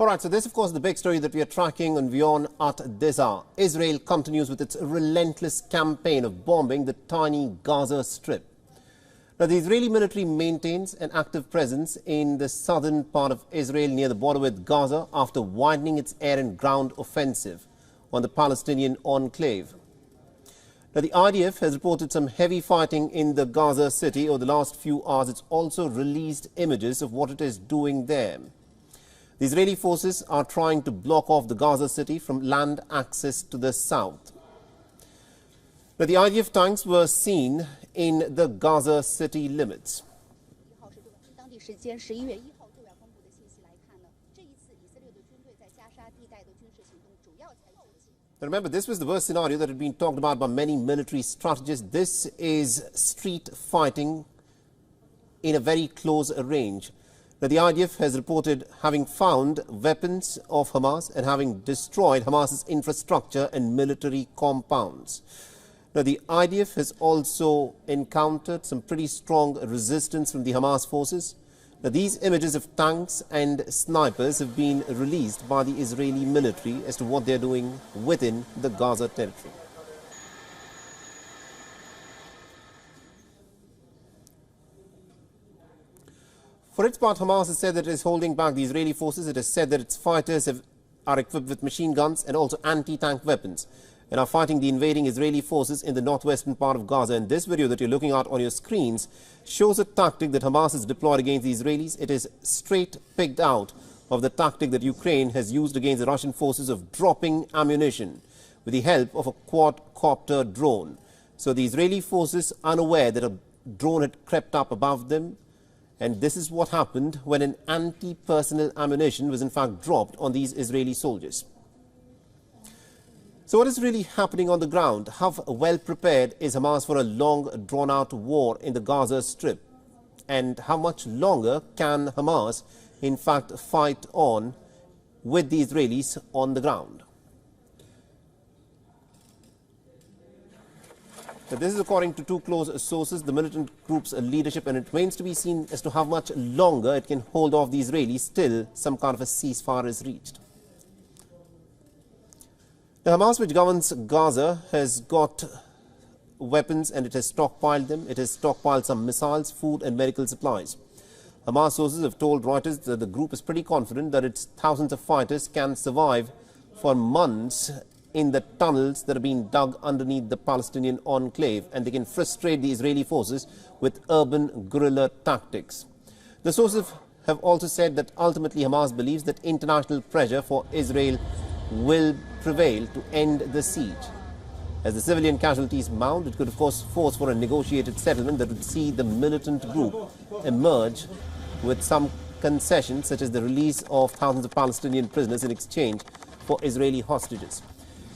All right, so this, of course, the big story that we are tracking on WION at this hour. Israel continues with its relentless campaign of bombing the tiny Gaza Strip. Now, the Israeli military maintains an active presence in the southern part of Israel near the border with Gaza after widening its air and ground offensive on the Palestinian enclave. Now, the IDF has reported some heavy fighting in the Gaza city over the last few hours. It's also released images of what it is doing there. The Israeli forces are trying to block off the Gaza city from land access to the south. Now, the IDF tanks were seen in the Gaza city limits. Now, remember, this was the worst scenario that had been talked about by many military strategists. This is street fighting in a very close range. Now, the IDF has reported having found weapons of Hamas and having destroyed Hamas's infrastructure and military compounds. Now, the IDF has also encountered some pretty strong resistance from the Hamas forces. Now, these images of tanks and snipers have been released by the Israeli military as to what they're doing within the Gaza territory. For its part, Hamas has said that it is holding back the Israeli forces. It has said that its fighters are equipped with machine guns and also anti-tank weapons and are fighting the invading Israeli forces in the northwestern part of Gaza. And this video that you're looking at on your screens shows a tactic that Hamas has deployed against the Israelis. It is straight picked out of the tactic that Ukraine has used against the Russian forces of dropping ammunition with the help of a quadcopter drone. So the Israeli forces, unaware that a drone had crept up above them, and this is what happened when an anti-personnel ammunition was in fact dropped on these Israeli soldiers. So what is really happening on the ground? How well prepared is Hamas for a long drawn-out war in the Gaza Strip? And how much longer can Hamas in fact fight on with the Israelis on the ground? Now, this is according to two close sources, the militant group's leadership, and it remains to be seen as to how much longer it can hold off the Israelis till some kind of a ceasefire is reached. The Hamas, which governs Gaza, has got weapons and it has stockpiled them. It has stockpiled some missiles, food and medical supplies. Hamas sources have told Reuters that the group is pretty confident that its thousands of fighters can survive for months in the tunnels that are being dug underneath the Palestinian enclave, and they can frustrate the Israeli forces with urban guerrilla tactics. The sources have also said that ultimately Hamas believes that international pressure for Israel will prevail to end the siege. As the civilian casualties mount, it could of course force for a negotiated settlement that would see the militant group emerge with some concessions, such as the release of thousands of Palestinian prisoners in exchange for Israeli hostages.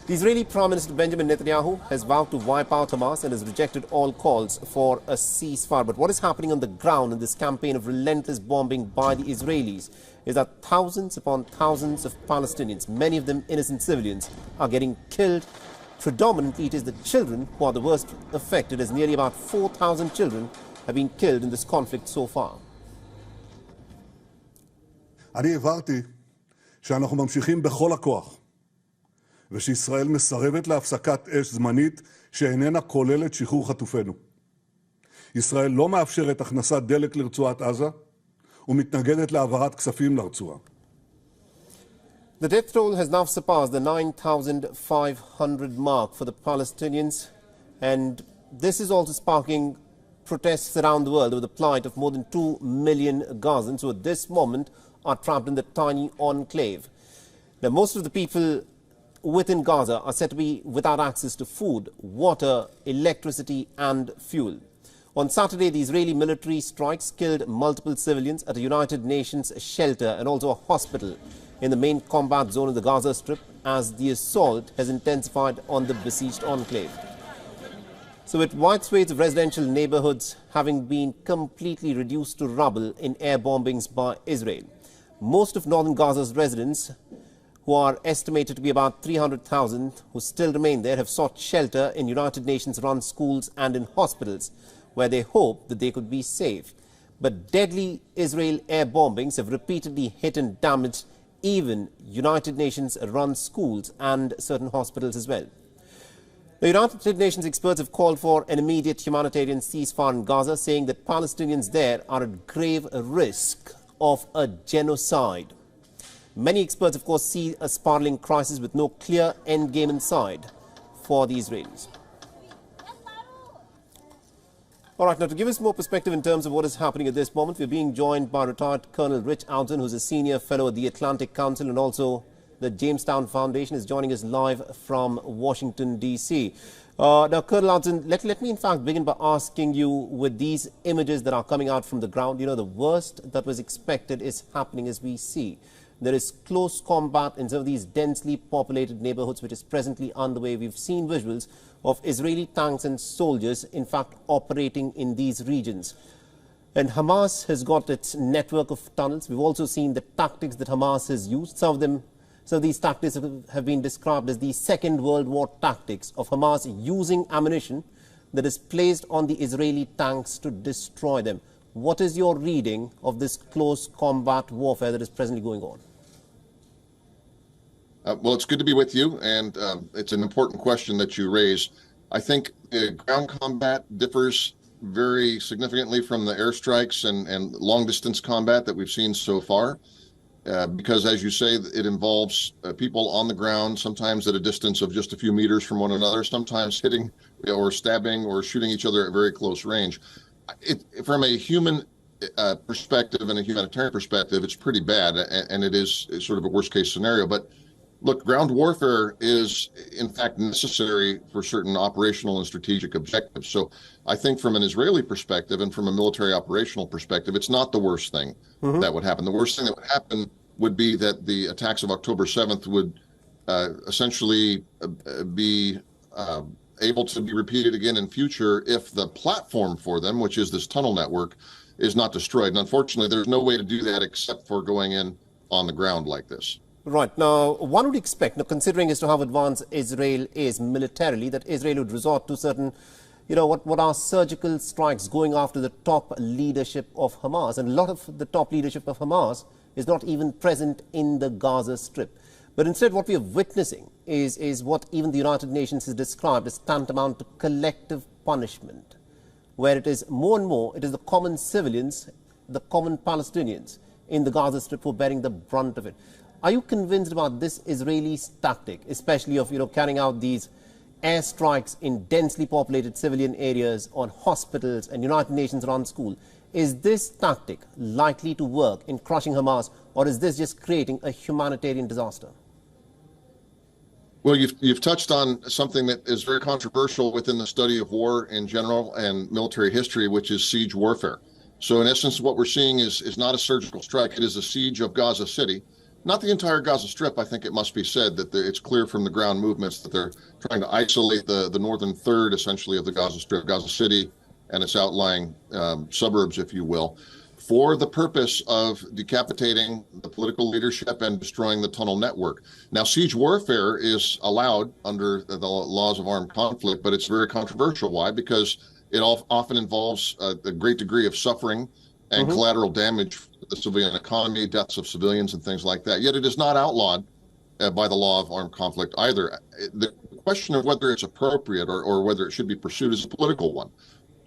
The Israeli Prime Minister Benjamin Netanyahu has vowed to wipe out Hamas and has rejected all calls for a ceasefire. But what is happening on the ground in this campaign of relentless bombing by the Israelis is that thousands upon thousands of Palestinians, many of them innocent civilians, are getting killed. Predominantly, it is the children who are the worst affected, as nearly about 4,000 children have been killed in this conflict so far. אני הבהרתי שאנחנו ממשיכים בכל הכוח. ושישראל מסרבת להפסקת אש זמנית שאיננה כוללת שחרור חטופינו. ישראל לא מאפשרת הכנסת דלק לרצועת עזה ומתנגדת להעברת כספים לרצועה. The death toll has now surpassed the 9,500 mark for the Palestinians, and this is also sparking protests around the world over the plight of more than 2 million Gazans who at this moment are trapped in the tiny enclave. Now, most of the people within Gaza are said to be without access to food, water, electricity and fuel. On Saturday, the Israeli military strikes killed multiple civilians at a United Nations shelter and also a hospital in the main combat zone of the Gaza Strip, as the assault has intensified on the besieged enclave. So with wide swathes of residential neighborhoods having been completely reduced to rubble in air bombings by Israel, most of northern Gaza's residents, who are estimated to be about 300,000 who still remain there, have sought shelter in United Nations-run schools and in hospitals, where they hope that they could be safe. But deadly Israel air bombings have repeatedly hit and damaged even United Nations run schools and certain hospitals as well. The United Nations experts have called for an immediate humanitarian ceasefire in Gaza, saying that Palestinians there are at grave risk of a genocide. Many experts, of course, see a spiraling crisis with no clear end game in sight for the Israelis. All right, now to give us more perspective in terms of what is happening at this moment, we're being joined by retired Colonel Rich Alton, who's a senior fellow at the Atlantic Council, and also the Jamestown Foundation is joining us live from Washington, D.C. Now, Colonel Alton, let me in fact begin by asking you, with these images that are coming out from the ground, you know, the worst that was expected is happening as we see. There is close combat in some of these densely populated neighborhoods, which is presently underway. We've seen visuals of Israeli tanks and soldiers, in fact, operating in these regions. And Hamas has got its network of tunnels. We've also seen the tactics that Hamas has used. Some of these tactics have been described as the Second World War tactics of Hamas using ammunition that is placed on the Israeli tanks to destroy them. What is your reading of this close combat warfare that is presently going on? Well, it's good to be with you, and it's an important question that you raise. I think ground combat differs very significantly from the airstrikes and long-distance combat that we've seen so far, because, as you say, it involves people on the ground, sometimes at a distance of just a few meters from one another, sometimes hitting or stabbing or shooting each other at very close range. From a human perspective and a humanitarian perspective, it's pretty bad, and it is sort of a worst-case scenario. But look, ground warfare is, in fact, necessary for certain operational and strategic objectives. So I think from an Israeli perspective and from a military operational perspective, it's not the worst thing that would happen. The worst thing that would happen would be that the attacks of October 7th would essentially be able to be repeated again in future if the platform for them, which is this tunnel network, is not destroyed. And unfortunately, there's no way to do that except for going in on the ground like this. Right. Now, one would expect, now, considering as to how advanced Israel is militarily, that Israel would resort to certain, you know, what are surgical strikes going after the top leadership of Hamas. And a lot of the top leadership of Hamas is not even present in the Gaza Strip. But instead, what we are witnessing is what even the United Nations has described as tantamount to collective punishment, where it is more and more, it is the common civilians, the common Palestinians in the Gaza Strip who are bearing the brunt of it. Are you convinced about this Israeli tactic, especially of, you know, carrying out these airstrikes in densely populated civilian areas on hospitals and United Nations run school? Is this tactic likely to work in crushing Hamas, or is this just creating a humanitarian disaster? Well, you've touched on something that is very controversial within the study of war in general and military history, which is siege warfare. So in essence, what we're seeing is not a surgical strike. It is a siege of Gaza City. Not the entire Gaza Strip. I think it must be said that it's clear from the ground movements that they're trying to isolate the northern third, essentially, of the Gaza Strip, Gaza City, and its outlying suburbs, if you will, for the purpose of decapitating the political leadership and destroying the tunnel network. Now, siege warfare is allowed under the laws of armed conflict, but it's very controversial. Why? Because it often involves a great degree of suffering and collateral damage for the civilian economy, deaths of civilians and things like that. Yet it is not outlawed by the law of armed conflict either. The question of whether it's appropriate or whether it should be pursued is a political one.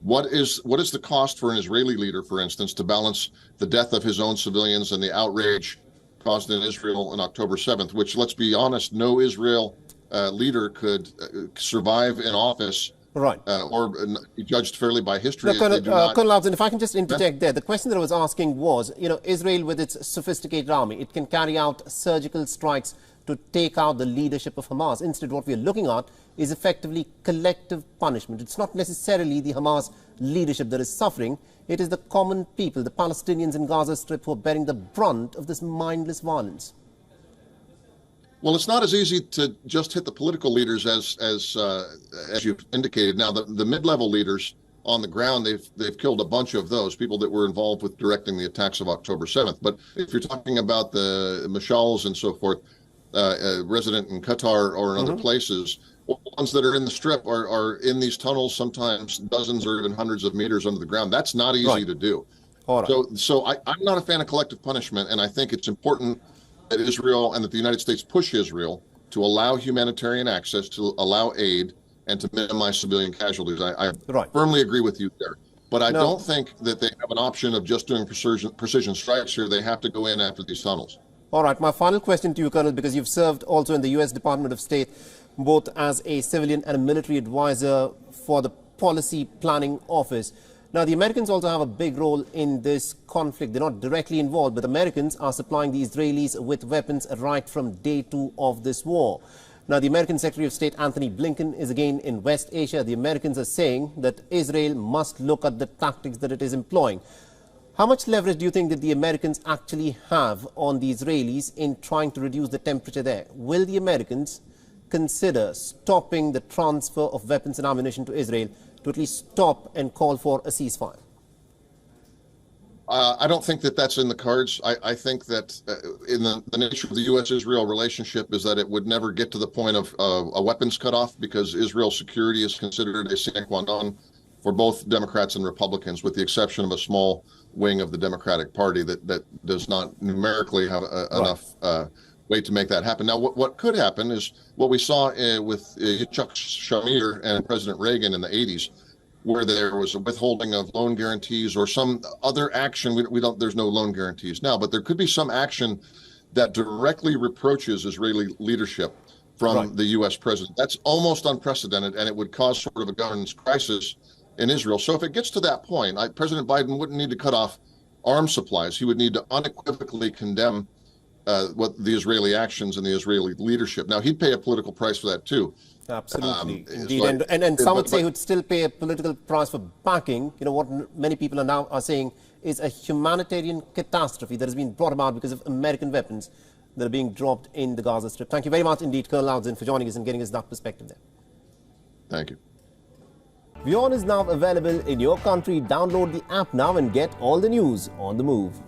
What is the cost for an Israeli leader, for instance, to balance the death of his own civilians and the outrage caused in Israel on October 7th, which, let's be honest, no Israel leader could survive in office. Right. Or be judged fairly by history. Colonel Alton, if I can just interject there. The question that I was asking was, you know, Israel with its sophisticated army, it can carry out surgical strikes to take out the leadership of Hamas. Instead, what we are looking at is effectively collective punishment. It's not necessarily the Hamas leadership that is suffering. It is the common people, the Palestinians in Gaza Strip, who are bearing the brunt of this mindless violence. Well, it's not as easy to just hit the political leaders as you've indicated. Now, the mid-level leaders on the ground, they've killed a bunch of those people that were involved with directing the attacks of October 7th. But if you're talking about the Mashals and so forth, resident in Qatar or in other places, the ones that are in the Strip are in these tunnels, sometimes dozens or even hundreds of meters under the ground. That's not easy to do. So I'm not a fan of collective punishment, and I think it's important that Israel and that the United States push Israel to allow humanitarian access, to allow aid, and to minimize civilian casualties. I firmly agree with you there. But I don't think that they have an option of just doing precision strikes here. They have to go in after these tunnels. All right. My final question to you, Colonel, because you've served also in the U.S. Department of State, both as a civilian and a military advisor for the Policy Planning Office. Now, the Americans also have a big role in this conflict. They're not directly involved, but Americans are supplying the Israelis with weapons right from day 2 of this war. Now, the American Secretary of State Anthony Blinken is again in West Asia. The Americans are saying that Israel must look at the tactics that it is employing. How much leverage do you think that the Americans actually have on the Israelis in trying to reduce the temperature there? Will the Americans consider stopping the transfer of weapons and ammunition to Israel to at least stop and call for a ceasefire? I don't think that that's in the cards. I think that in the nature of the U.S.-Israel relationship is that it would never get to the point of a weapons cutoff, because Israel's security is considered a sine qua non for both Democrats and Republicans, with the exception of a small wing of the Democratic Party that does not numerically have enough way to make that happen. Now, what could happen is what we saw with Yitzhak Shamir and President Reagan in the 80s, where there was a withholding of loan guarantees or some other action. There's no loan guarantees now, but there could be some action that directly reproaches Israeli leadership from the U.S. president. That's almost unprecedented, and it would cause sort of a governance crisis in Israel. So if it gets to that point, President Biden wouldn't need to cut off arms supplies. He would need to unequivocally condemn what the Israeli actions and the Israeli leadership. Now, he'd pay a political price for that too. Absolutely, indeed. And some would say he would still pay a political price for backing, what many people are now saying is a humanitarian catastrophe that has been brought about because of American weapons that are being dropped in the Gaza Strip. Thank you very much indeed, Colonel Alvin, for joining us and getting us that perspective there. Thank you. WION is now available in your country. Download the app now and get all the news on the move.